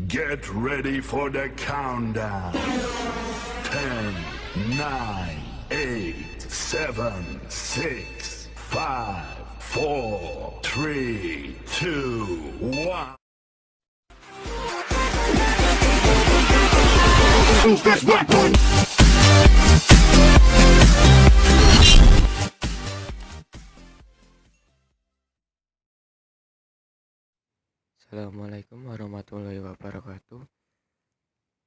Get ready for the countdown. 10, 9, 8, 7, 6, 5, 4, 3, 2, 1. Assalamualaikum warahmatullahi wabarakatuh.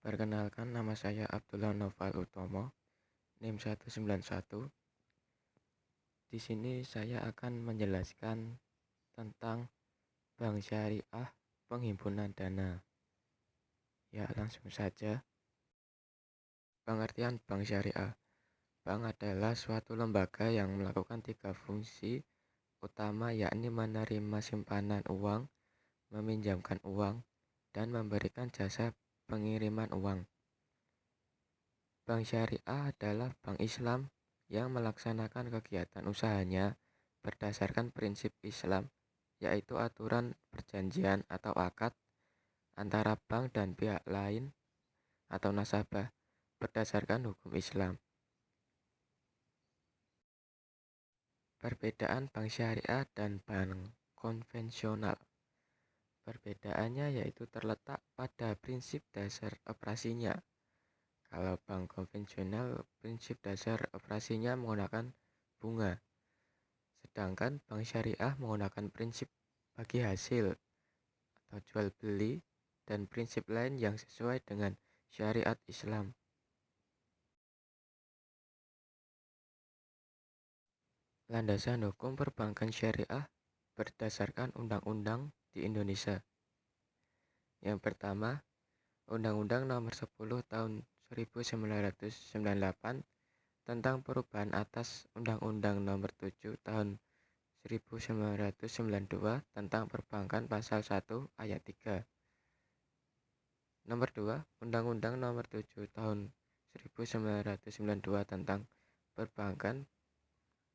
Perkenalkan, nama saya Abdullah Noval Utomo, NIM 191. Di sini saya akan menjelaskan tentang Bank Syariah Penghimpunan Dana. Ya, langsung saja. Pengertian Bank Syariah. Bank adalah suatu lembaga yang melakukan 3 fungsi utama, yakni menerima simpanan uang, meminjamkan uang, dan memberikan jasa pengiriman uang. Bank Syariah adalah bank Islam yang melaksanakan kegiatan usahanya berdasarkan prinsip Islam, yaitu aturan perjanjian atau akad antara bank dan pihak lain atau nasabah berdasarkan hukum Islam. Perbedaan bank syariah dan bank konvensional. Perbedaannya yaitu terletak pada prinsip dasar operasinya. Kalau bank konvensional, prinsip dasar operasinya menggunakan bunga, sedangkan bank syariah menggunakan prinsip bagi hasil atau jual beli dan prinsip lain yang sesuai dengan syariat Islam. Landasan hukum perbankan syariah berdasarkan undang-undang di Indonesia. Yang pertama, Undang-Undang Nomor 10 Tahun 1998 tentang perubahan atas Undang-Undang Nomor 7 Tahun 1992 tentang perbankan pasal 1 ayat 3. Nomor 2, Undang-Undang Nomor 7 Tahun 1992 tentang perbankan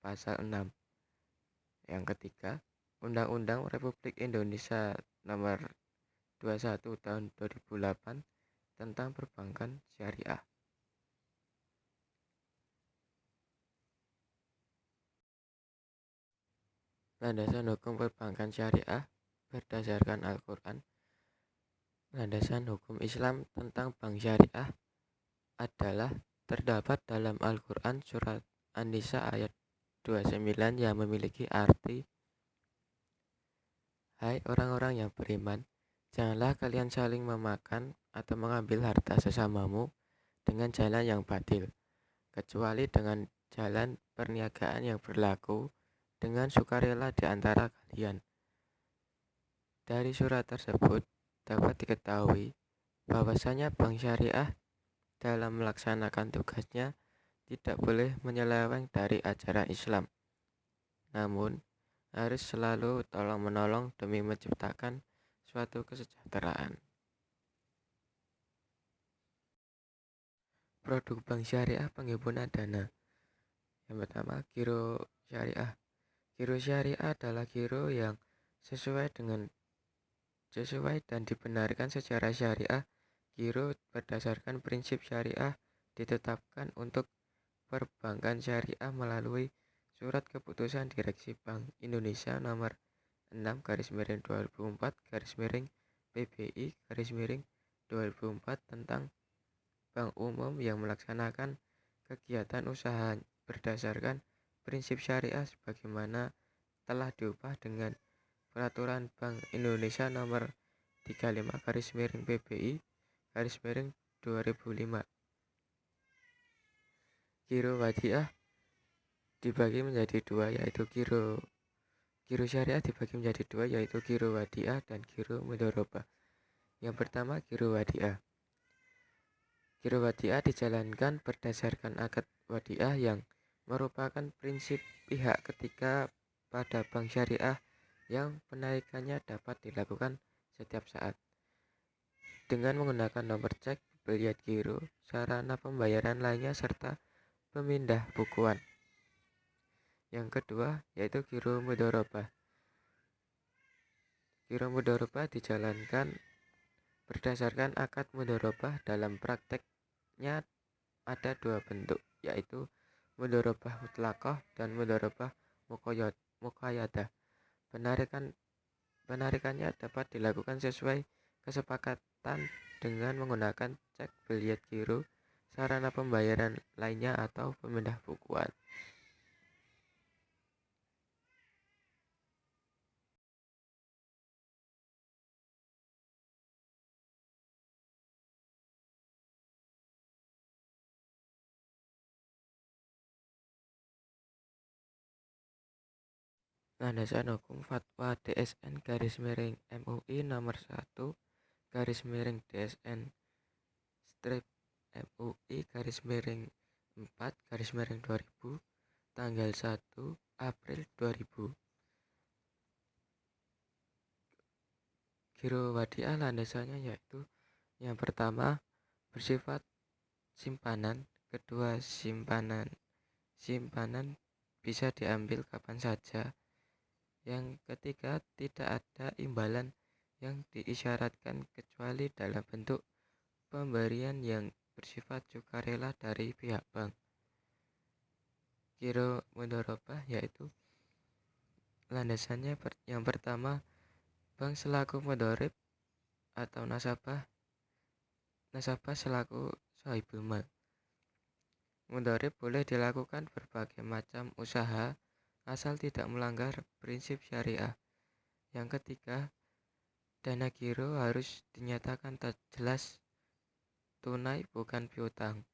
pasal 6. Yang ketiga, Undang-Undang Republik Indonesia Nomor 21 Tahun 2008 tentang perbankan syariah. Landasan hukum perbankan syariah berdasarkan Al-Quran. Landasan hukum Islam tentang bank syariah adalah terdapat dalam Al-Quran surat An-Nisa ayat 29 yang memiliki arti, "Hai orang-orang yang beriman, janganlah kalian saling memakan atau mengambil harta sesamamu dengan jalan yang batil, kecuali dengan jalan perniagaan yang berlaku dengan sukarela di antara kalian." Dari surat tersebut dapat diketahui bahwasanya bank syariah dalam melaksanakan tugasnya tidak boleh menyeleweng dari ajaran Islam, namun harus selalu tolong-menolong demi menciptakan suatu kesejahteraan. Produk bank syariah penghimpunan dana. Yang pertama, giro syariah. Giro syariah adalah giro yang sesuai dan dibenarkan secara syariah. Giro berdasarkan prinsip syariah ditetapkan untuk perbankan syariah melalui Surat Keputusan Direksi Bank Indonesia Nomor 6/2004/PBI/2004 tentang Bank Umum yang melaksanakan kegiatan usaha berdasarkan prinsip syariah sebagaimana telah diubah dengan Peraturan Bank Indonesia Nomor 35/PBI/2005. Giro wadiah dibagi menjadi dua, yaitu giro syariah dibagi menjadi dua, yaitu giro wadiah dan giro mudharabah. Yang pertama, giro wadiah. Giro wadiah dijalankan berdasarkan akad wadiah yang merupakan prinsip pihak ketiga pada bank syariah yang penarikannya dapat dilakukan setiap saat dengan menggunakan nomor cek, biliet giro, sarana pembayaran lainnya, serta pemindah bukuan. Yang kedua yaitu giro mudharabah. Giro mudharabah dijalankan Berdasarkan akad mudharabah, dalam prakteknya ada dua bentuk, yaitu mudharabah mutlaqah dan mudharabah muqayyadah. Penarikannya dapat dilakukan sesuai kesepakatan dengan menggunakan cek, biliet giro, sarana pembayaran lainnya, atau pemindah bukuan. Landasan hukum Fatwa DSN _MUI nomor 1 DSN strip MUI _4 2000 tanggal 1 April 2000. Giro wadiah landasannya yaitu yang pertama bersifat simpanan, kedua simpanan bisa diambil kapan saja, yang ketiga tidak ada imbalan yang diisyaratkan kecuali dalam bentuk pemberian yang bersifat sukarela dari pihak bank. Giro mudharabah yaitu landasannya yang pertama, bank selaku mudharib atau nasabah selaku sahibul mal. Mudharib boleh dilakukan berbagai macam usaha asal tidak melanggar prinsip syariah. Yang ketiga, dana giro harus dinyatakan jelas tunai bukan piutang.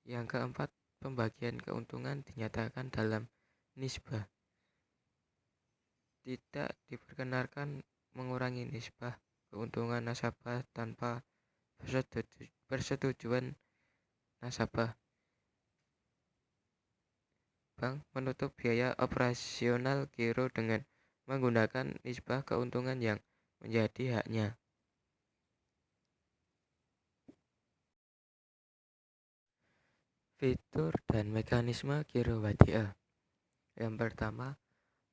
Yang keempat, pembagian keuntungan dinyatakan dalam nisbah. Tidak diperkenankan mengurangi nisbah keuntungan nasabah tanpa persetujuan nasabah. Bank menutup biaya operasional giro dengan menggunakan nisbah keuntungan yang menjadi haknya. Fitur dan mekanisme giro wadiah. Yang pertama,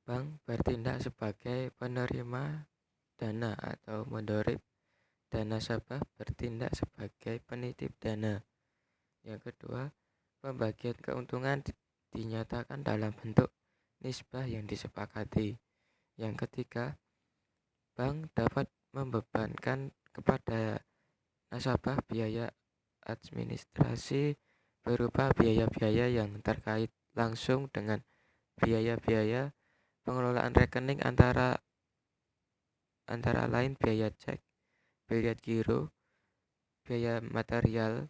bank bertindak sebagai penerima dana atau mudharib, dan nasabah bertindak sebagai penitip dana. Yang kedua, pembagian keuntungan dinyatakan dalam bentuk nisbah yang disepakati. Yang ketiga, bank dapat membebankan kepada nasabah biaya administrasi berupa biaya-biaya yang terkait langsung dengan biaya-biaya pengelolaan rekening antara lain biaya cek, biliet giro, biaya material,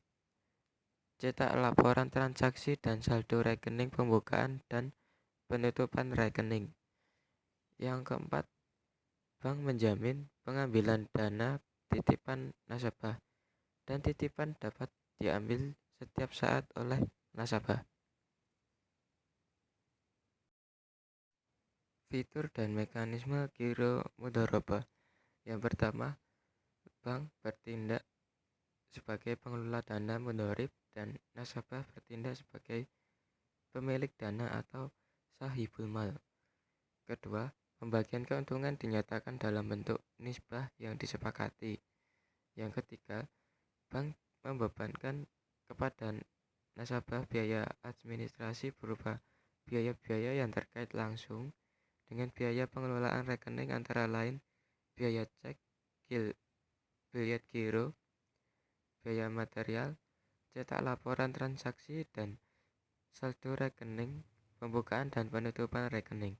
cetak laporan transaksi, dan saldo rekening pembukaan dan penutupan rekening. Yang keempat, bank menjamin pengambilan dana titipan nasabah, dan titipan dapat diambil setiap saat oleh nasabah. Fitur dan mekanisme giro mudharabah. Yang pertama, bank bertindak sebagai pengelola dana mudharib dan nasabah bertindak sebagai pemilik dana atau sahibul mal. Kedua, pembagian keuntungan dinyatakan dalam bentuk nisbah yang disepakati. Yang ketiga, bank membebankan kepada nasabah biaya administrasi berupa biaya-biaya yang terkait langsung dengan biaya pengelolaan rekening antara lain biaya cek, biliet giro, biaya material, cetak laporan transaksi, dan saldo rekening pembukaan dan penutupan rekening.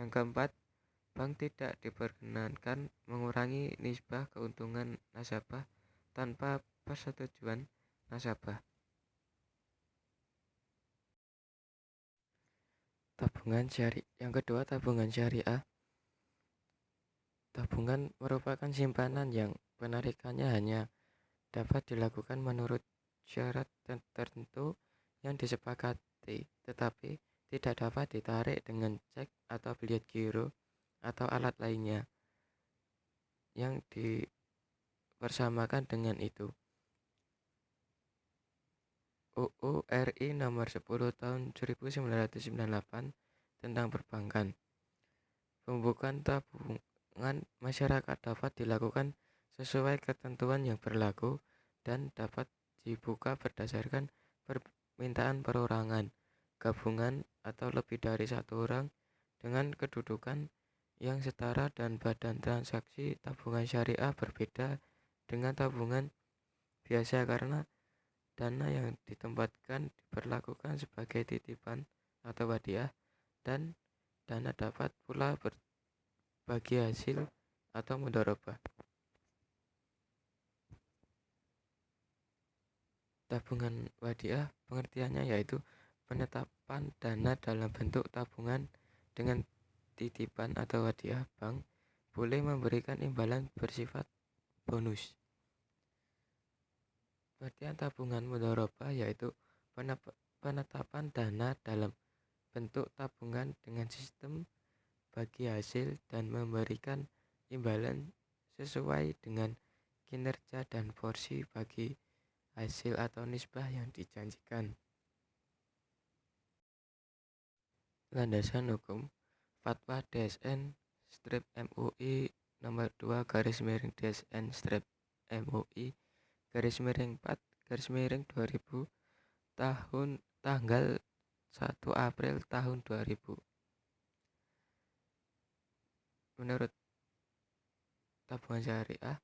Yang keempat, bank tidak diperkenankan mengurangi nisbah keuntungan nasabah tanpa persetujuan nasabah. Yang kedua, tabungan syariah. Tabungan merupakan simpanan yang penarikannya hanya dapat dilakukan menurut syarat tertentu yang disepakati, tetapi tidak dapat ditarik dengan cek atau biliet giro atau alat lainnya yang dipersamakan dengan itu. UU RI nomor 10 tahun 1998 tentang perbankan. Pembukaan tabungan masyarakat dapat dilakukan sesuai ketentuan yang berlaku dan dapat dibuka berdasarkan permintaan perorangan, gabungan, atau lebih dari satu orang dengan kedudukan yang setara dan badan transaksi tabungan syariah berbeda dengan tabungan biasa karena dana yang ditempatkan diperlakukan sebagai titipan atau hadiah dan dana dapat pula berbagi hasil atau mudharabah. Tabungan wadiah pengertiannya yaitu penetapan dana dalam bentuk tabungan dengan titipan atau hadiah. Bank boleh memberikan imbalan bersifat bonus. Pengertian tabungan mudharabah yaitu penetapan dana dalam bentuk tabungan dengan sistem bagi hasil dan memberikan imbalan sesuai dengan kinerja dan porsi bagi hasil atau nisbah yang dijanjikan. Landasan hukum Fatwa DSN MUI nomor 2 DSN MUI /4 tanggal 1 April tahun 2000. Menurut tabungan syariah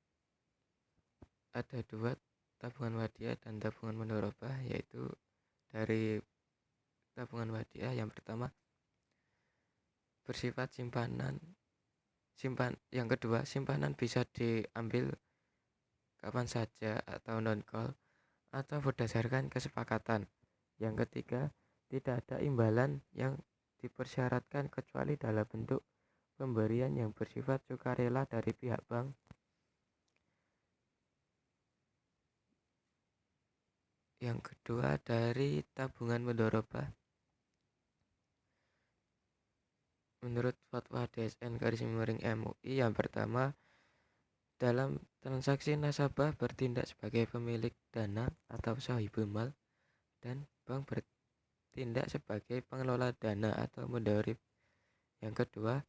ada dua, tabungan wadiah dan tabungan mudharabah, yaitu dari tabungan wadiah yang pertama bersifat yang kedua simpanan bisa diambil kapan saja atau non-call atau berdasarkan kesepakatan. Yang ketiga, tidak ada imbalan yang dipersyaratkan kecuali dalam bentuk pemberian yang bersifat sukarela dari pihak bank. Yang kedua, dari tabungan mudharabah. Menurut fatwa DSN MUI yang pertama, dalam transaksi nasabah bertindak sebagai pemilik dana atau sahibul mal dan bank bertindak sebagai pengelola dana atau mudharib. Yang kedua,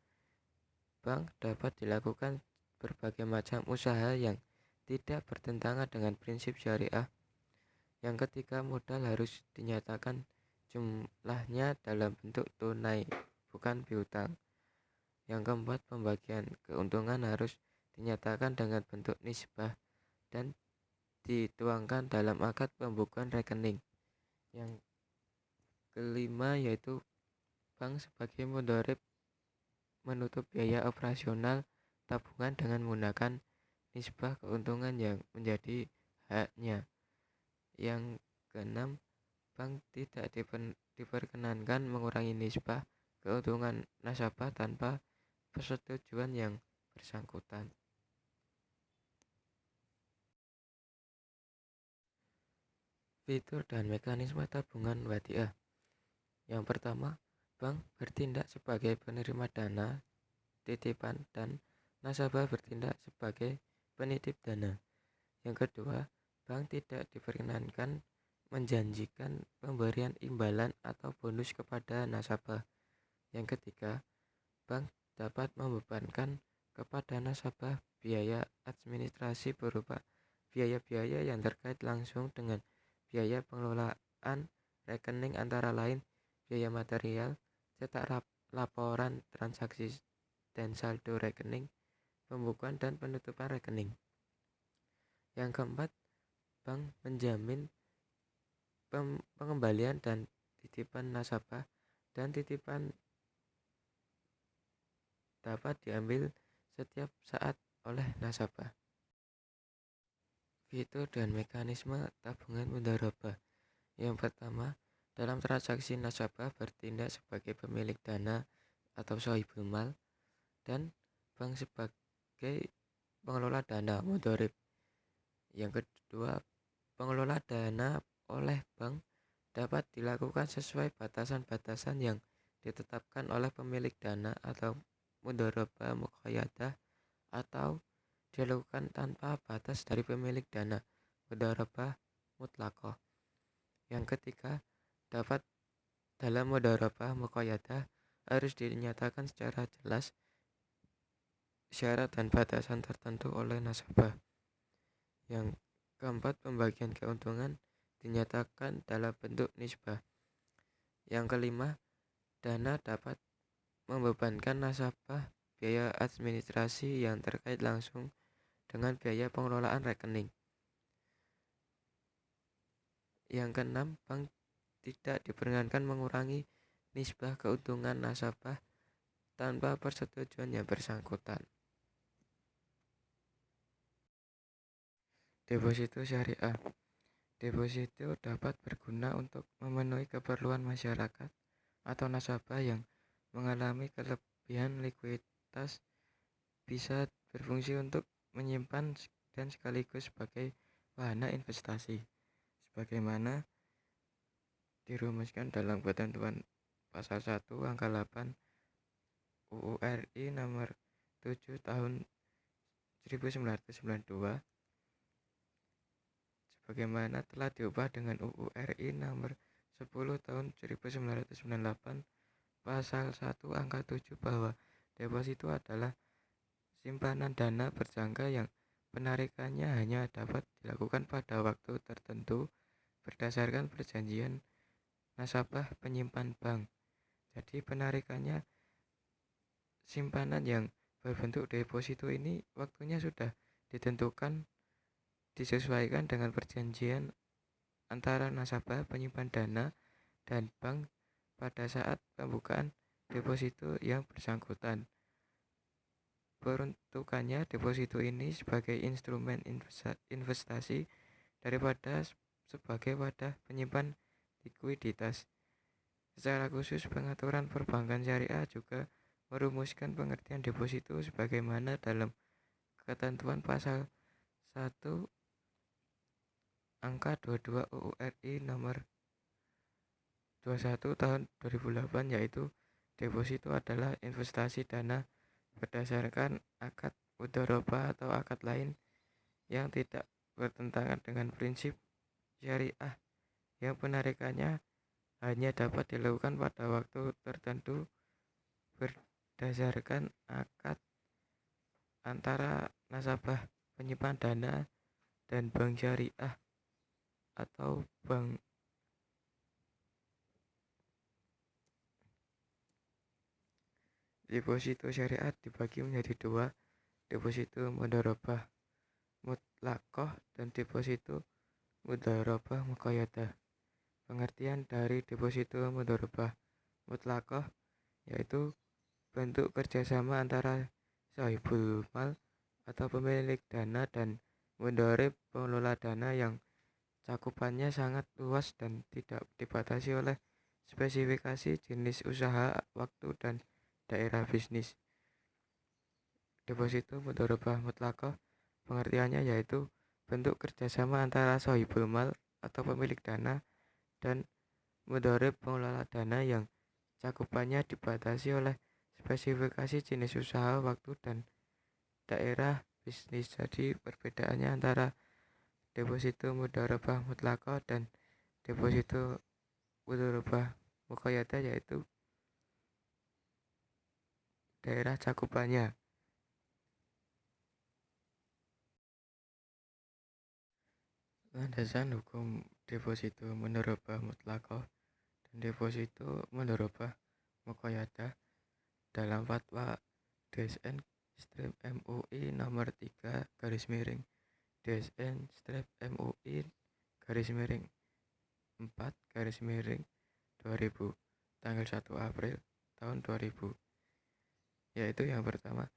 bank dapat dilakukan berbagai macam usaha yang tidak bertentangan dengan prinsip syariah. Yang ketiga, modal harus dinyatakan jumlahnya dalam bentuk tunai, bukan piutang. Yang keempat, pembagian keuntungan harus dinyatakan dengan bentuk nisbah dan dituangkan dalam akad pembukuan rekening. Yang kelima yaitu bank sebagai mudharib menutup biaya operasional tabungan dengan menggunakan nisbah keuntungan yang menjadi haknya. Yang keenam, bank tidak diperkenankan mengurangi nisbah keuntungan nasabah tanpa persetujuan yang bersangkutan. Fitur dan mekanisme tabungan wadiah. Yang pertama, bank bertindak sebagai penerima dana titipan dan nasabah bertindak sebagai penitip dana. Yang kedua, bank tidak diperkenankan menjanjikan pemberian imbalan atau bonus kepada nasabah. Yang ketiga, bank dapat membebankan kepada nasabah biaya administrasi berupa biaya-biaya yang terkait langsung dengan biaya pengelolaan rekening, antara lain biaya material, cetak laporan transaksi dan saldo rekening, pembukuan dan penutupan rekening. Yang keempat, bank menjamin pengembalian dan titipan nasabah, dan titipan dapat diambil setiap saat oleh nasabah. Fitur dan mekanisme tabungan mudharabah. Yang pertama, dalam transaksi nasabah bertindak sebagai pemilik dana atau sahibul mal dan bank sebagai pengelola dana mudharib. Yang kedua, pengelola dana oleh bank dapat dilakukan sesuai batasan-batasan yang ditetapkan oleh pemilik dana atau mudharabah muqayyadah, atau dilakukan tanpa batas dari pemilik dana mudharabah mutlaqah. Yang ketiga, dalam mudharabah muqayyadah harus dinyatakan secara jelas syarat dan batasan tertentu oleh nasabah. Yang keempat, pembagian keuntungan dinyatakan dalam bentuk nisbah. Yang kelima, dana dapat membebankan nasabah biaya administrasi yang terkait langsung dengan biaya pengelolaan rekening. Yang keenam, bank tidak diperkenankan mengurangi nisbah keuntungan nasabah tanpa persetujuan yang bersangkutan. Deposito syariah. Deposito dapat berguna untuk memenuhi keperluan masyarakat atau nasabah yang mengalami kelebihan likuiditas, bisa berfungsi untuk menyimpan dan sekaligus sebagai wahana investasi, sebagaimana dirumuskan dalam ketentuan pasal 1 angka 8 UU RI nomor 7 tahun 1992, sebagaimana telah diubah dengan UU RI nomor 10 tahun 1998 pasal 1 angka 7, bahwa deposito adalah simpanan dana berjangka yang penarikannya hanya dapat dilakukan pada waktu tertentu berdasarkan perjanjian nasabah penyimpan bank. Jadi penarikannya simpanan yang berbentuk deposito ini waktunya sudah ditentukan, disesuaikan dengan perjanjian antara nasabah penyimpan dana dan bank pada saat pembukaan deposito yang bersangkutan. Peruntukannya, deposito ini sebagai instrumen investasi daripada sebagai wadah penyimpan likuiditas. Secara khusus, pengaturan perbankan syariah juga merumuskan pengertian deposito sebagaimana dalam ketentuan pasal 1 angka 22 UU RI nomor 21 tahun 2008, yaitu deposito adalah investasi dana berdasarkan akad mudharabah atau akad lain yang tidak bertentangan dengan prinsip syariah, yang penarikannya hanya dapat dilakukan pada waktu tertentu berdasarkan akad antara nasabah penyimpan dana dan bank syariah atau bank. Deposito syariat dibagi menjadi dua, deposito mudharabah mutlaqah dan deposito mudharabah muqayyadah. Pengertian dari deposito mudharabah mutlaqah yaitu bentuk kerjasama antara sahibul mal atau pemilik dana dan mudharib pengelola dana yang cakupannya sangat luas dan tidak dibatasi oleh spesifikasi jenis usaha, waktu, dan daerah bisnis. Deposito mudharabah mutlaqah pengertiannya yaitu bentuk kerjasama antara sahibul mal atau pemilik dana dan mudharib pengelola dana yang cakupannya dibatasi oleh spesifikasi jenis usaha, waktu, dan daerah bisnis. Jadi perbedaannya antara deposito mudharabah mutlaqah dan deposito mudharabah muqayyadah yaitu daerah cakupannya. Landasan hukum deposito mudharabah mutlaqah dan deposito mudharabah muqayyadah dalam fatwa DSN-MUI nomor 3 DSN-MUI 4/2000 tanggal 1 April tahun 2000, yaitu yang pertama,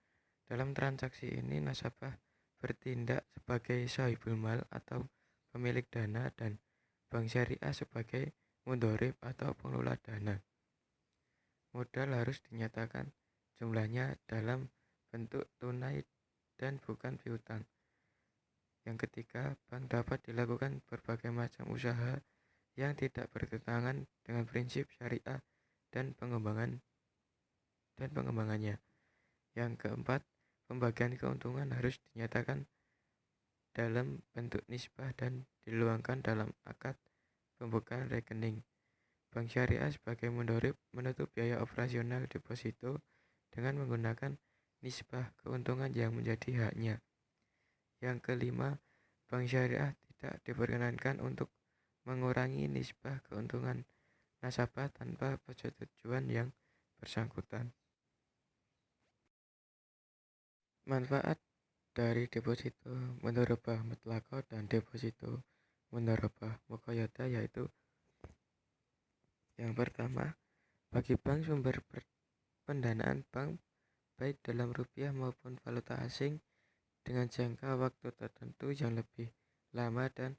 dalam transaksi ini nasabah bertindak sebagai sahibul mal atau pemilik dana dan bank syariah sebagai mudharib atau pengelola dana. Modal harus dinyatakan jumlahnya dalam bentuk tunai dan bukan piutang. Yang ketiga, bank dapat dilakukan berbagai macam usaha yang tidak bertentangan dengan prinsip syariah dan pengembangannya. Yang keempat, pembagian keuntungan harus dinyatakan dalam bentuk nisbah dan diluangkan dalam akad pembukaan rekening. Bank syariah sebagai mudharib menutup biaya operasional deposito dengan menggunakan nisbah keuntungan yang menjadi haknya. Yang kelima, bank syariah tidak diperkenankan untuk mengurangi nisbah keuntungan nasabah tanpa persetujuan yang bersangkutan. Manfaat dari deposito mudharabah mutlaqah dan deposito mudharabah muqayyadah yaitu yang pertama, bagi bank sumber pendanaan bank baik dalam rupiah maupun valuta asing dengan jangka waktu tertentu yang lebih lama dan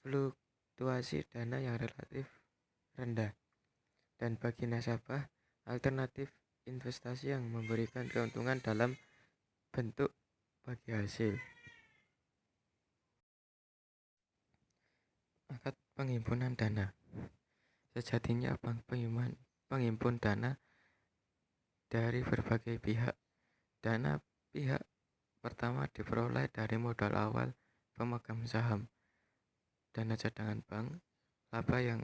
fluktuasi dana yang relatif rendah. Dan bagi nasabah, alternatif investasi yang memberikan keuntungan dalam bentuk bagi hasil. Akad penghimpunan dana. Sejatinya bank penghimpun dana dari berbagai pihak. Dana pihak pertama diperoleh dari modal awal pemegang saham, dana cadangan bank, laba yang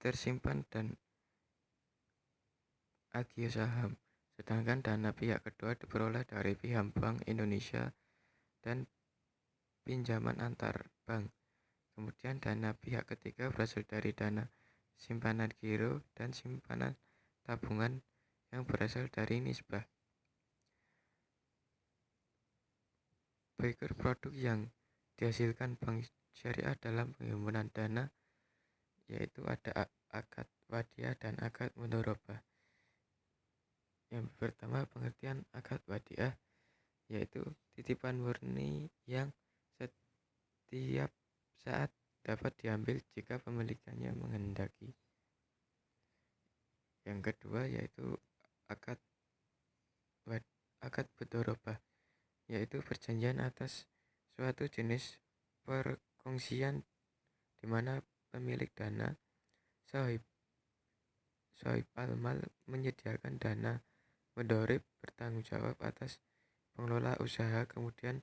tersimpan dan agio saham. Sedangkan dana pihak kedua diperoleh dari pihak Bank Indonesia dan pinjaman antar bank. Kemudian dana pihak ketiga berasal dari dana simpanan giro dan simpanan tabungan yang berasal dari nisbah. Berikut produk yang dihasilkan bank syariah dalam penghimpunan dana, yaitu ada akad wadiah dan akad mudharabah. Yang pertama, pengertian akad wadiah yaitu titipan murni yang setiap saat dapat diambil jika pemilikannya menghendaki. Yang kedua yaitu akad mudharabah, yaitu perjanjian atas suatu jenis perkongsian di mana pemilik dana sahib al-mal menyediakan dana mudharib bertanggung jawab atas pengelola usaha, kemudian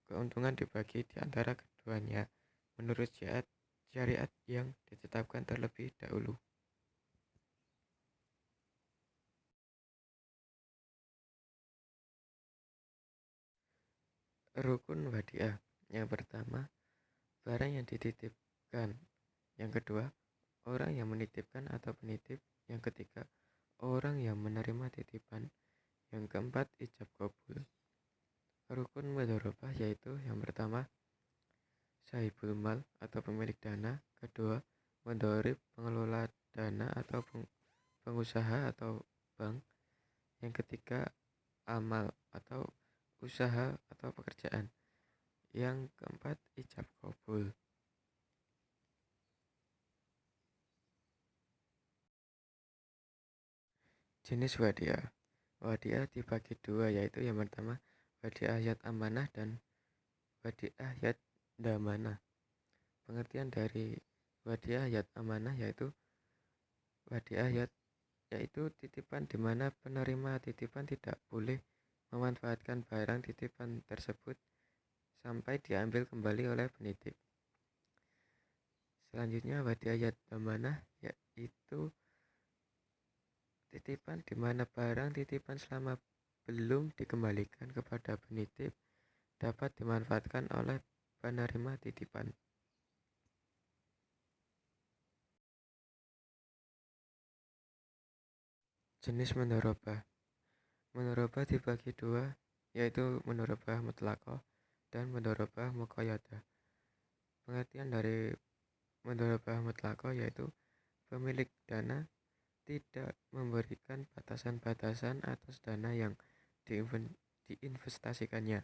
keuntungan dibagi di antara keduanya menurut syariat yang ditetapkan terlebih dahulu. Rukun wadiah. Yang pertama, barang yang dititipkan. Yang kedua, orang yang menitipkan atau penitip. Yang ketiga, orang yang menerima titipan. Yang keempat, ijab qabul. Rukun mudharabah yaitu yang pertama, sahibul mal atau pemilik dana. Kedua, mudharib pengelola dana atau pengusaha atau bank. Yang ketiga, amal atau usaha atau pekerjaan. Yang keempat, ijab qabul. Jenis wadiah. Wadiah dibagi dua, yaitu yang pertama wadiah yad amanah dan wadiah yad damanah. Pengertian dari wadiah yad amanah yaitu wadiah yad yaitu titipan di mana penerima titipan tidak boleh memanfaatkan barang titipan tersebut sampai diambil kembali oleh penitip. Selanjutnya wadiah yad damanah yaitu titipan di mana barang titipan selama belum dikembalikan kepada penitip dapat dimanfaatkan oleh penerima titipan. Jenis mudharabah. Mudharabah dibagi dua, yaitu mudharabah mutlaqah dan mudharabah muqayyadah. Pengertian dari mudharabah mutlaqah yaitu pemilik dana tidak memberikan batasan-batasan atas dana yang diinvestasikannya.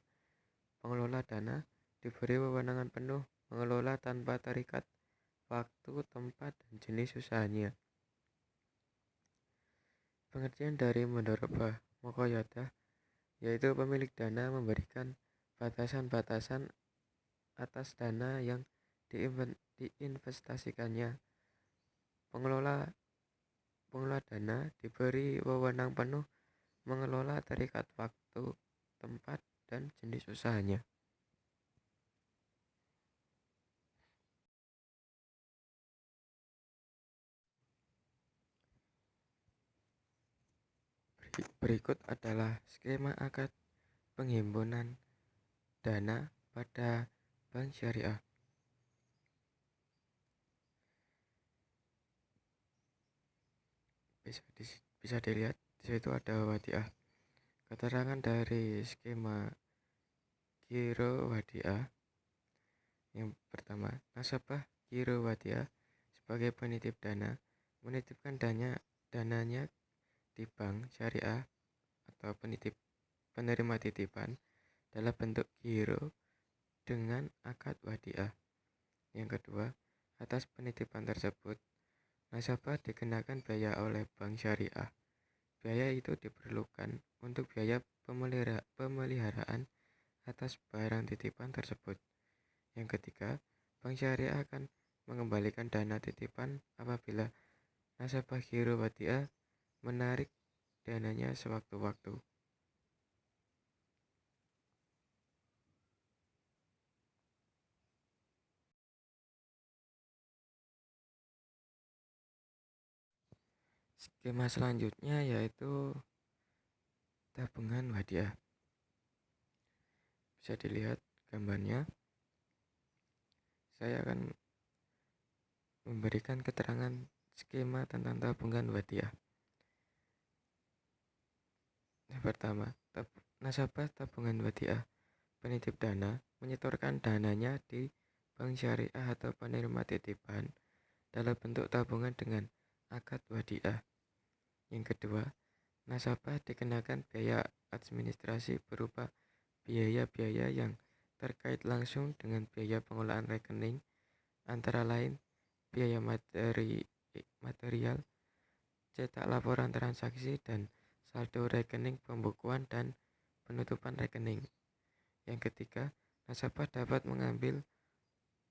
Pengelola dana diberi wewenang penuh mengelola tanpa terikat waktu, tempat, dan jenis usahanya. Pengertian dari mudharabah muqayyadah yaitu pemilik dana memberikan batasan-batasan atas dana yang diinvestasikannya. Pengelola dana diberi wewenang penuh mengelola terikat waktu, tempat, dan jenis usahanya. Berikut adalah skema akad penghimpunan dana pada bank syariah. Bisa dilihat di situ ada wadiah. Keterangan dari skema giro wadiah. Yang pertama, nasabah giro wadiah sebagai penitip dana menitipkan dananya di bank syariah atau penerima titipan dalam bentuk giro dengan akad wadiah. Yang kedua, atas penitipan tersebut nasabah dikenakan biaya oleh bank syariah. Biaya itu diperlukan untuk biaya pemeliharaan atas barang titipan tersebut. Yang ketiga, bank syariah akan mengembalikan dana titipan apabila nasabah giro wadiah menarik dananya sewaktu-waktu. Skema selanjutnya yaitu tabungan wadiah. Bisa dilihat gambarnya. Saya akan memberikan keterangan skema tentang tabungan wadiah. Yang pertama, nasabah tabungan wadiah penitip dana menyetorkan dananya di bank syariah atau penerima titipan dalam bentuk tabungan dengan akad wadiah. Yang kedua, nasabah dikenakan biaya administrasi berupa biaya-biaya yang terkait langsung dengan biaya pengolahan rekening, antara lain biaya material, cetak laporan transaksi, dan saldo rekening, pembukuan, dan penutupan rekening. Yang ketiga, nasabah dapat mengambil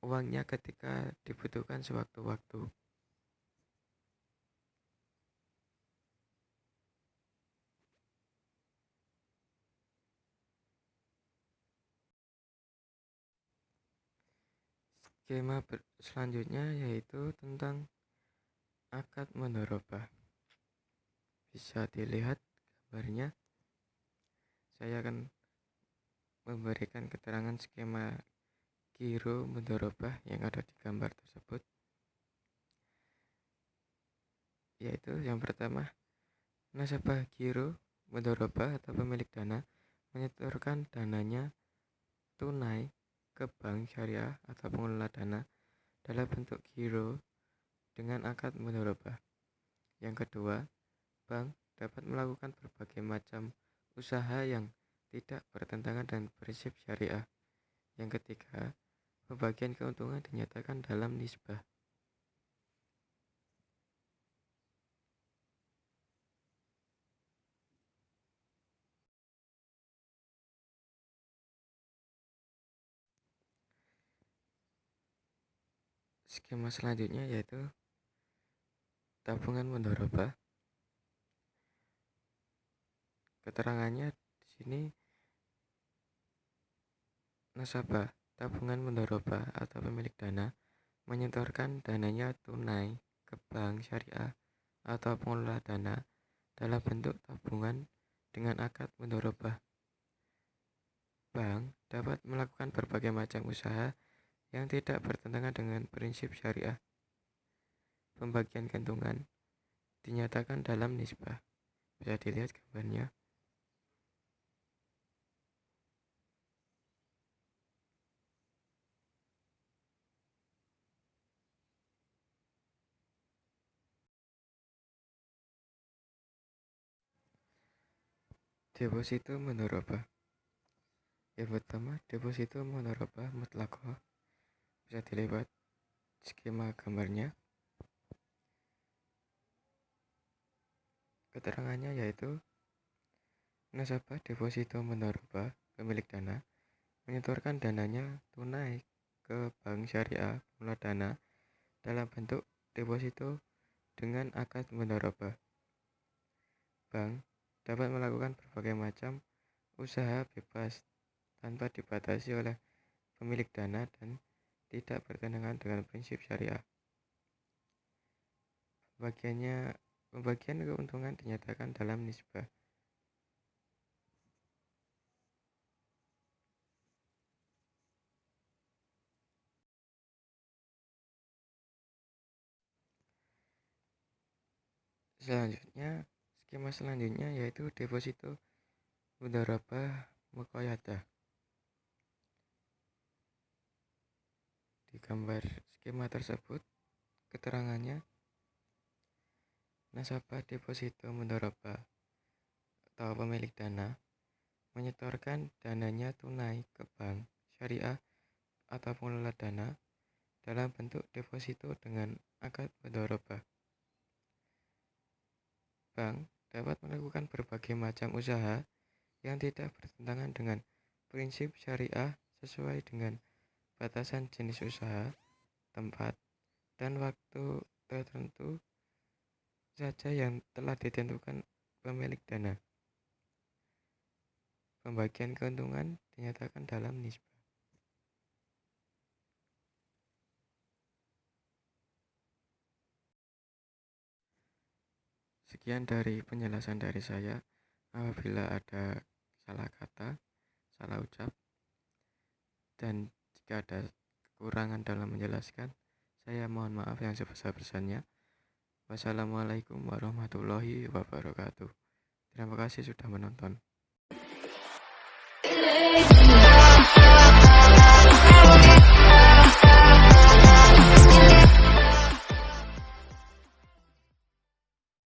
uangnya ketika dibutuhkan sewaktu-waktu. Skema selanjutnya yaitu tentang akad mudharabah. Bisa dilihat gambarnya. Saya akan memberikan keterangan skema giro mudharabah yang ada di gambar tersebut. Yaitu yang pertama, nasabah giro mudharabah atau pemilik dana menyetorkan dananya tunai ke bank syariah atau pengelola dana dalam bentuk giro dengan akad mudharabah. Yang kedua, bank dapat melakukan berbagai macam usaha yang tidak bertentangan dengan prinsip syariah. Yang ketiga, pembagian keuntungan dinyatakan dalam nisbah. Skema selanjutnya yaitu tabungan mudharabah. Keterangannya di sini, nasabah tabungan mudharabah atau pemilik dana menyetorkan dananya tunai ke bank syariah atau pengelola dana dalam bentuk tabungan dengan akad mudharabah. Bank dapat melakukan berbagai macam usaha yang tidak bertentangan dengan prinsip syariah. Pembagian keuntungan dinyatakan dalam nisbah. Bisa dilihat gambarnya. Deposito mudharabah. Yang pertama, deposito mudharabah mutlaqah. Bisa dilihat skema gambarnya. Keterangannya yaitu nasabah deposito mudharabah pemilik dana menyetorkan dananya tunai ke bank syariah pengelola dana dalam bentuk deposito dengan akad mudharabah. Bank dapat melakukan berbagai macam usaha bebas tanpa dibatasi oleh pemilik dana dan tidak bertentangan dengan prinsip syariah. Pembagian keuntungan dinyatakan dalam nisbah. Skema selanjutnya yaitu deposito mudharabah muqayyadah. Di gambar skema tersebut, keterangannya nasabah deposito mudharabah atau pemilik dana menyetorkan dananya tunai ke bank syariah atau pengelola dana dalam bentuk deposito dengan akad mudharabah. Bank dapat melakukan berbagai macam usaha yang tidak bertentangan dengan prinsip syariah sesuai dengan batasan jenis usaha, tempat, dan waktu tertentu saja yang telah ditentukan pemilik dana. Pembagian keuntungan dinyatakan dalam nisbah. Sekian dari penjelasan dari saya. Apabila ada salah kata, salah ucap, dan jika ada kekurangan dalam menjelaskan, saya mohon maaf yang sebesar-besarnya. Wassalamualaikum warahmatullahi wabarakatuh. Terima kasih sudah menonton.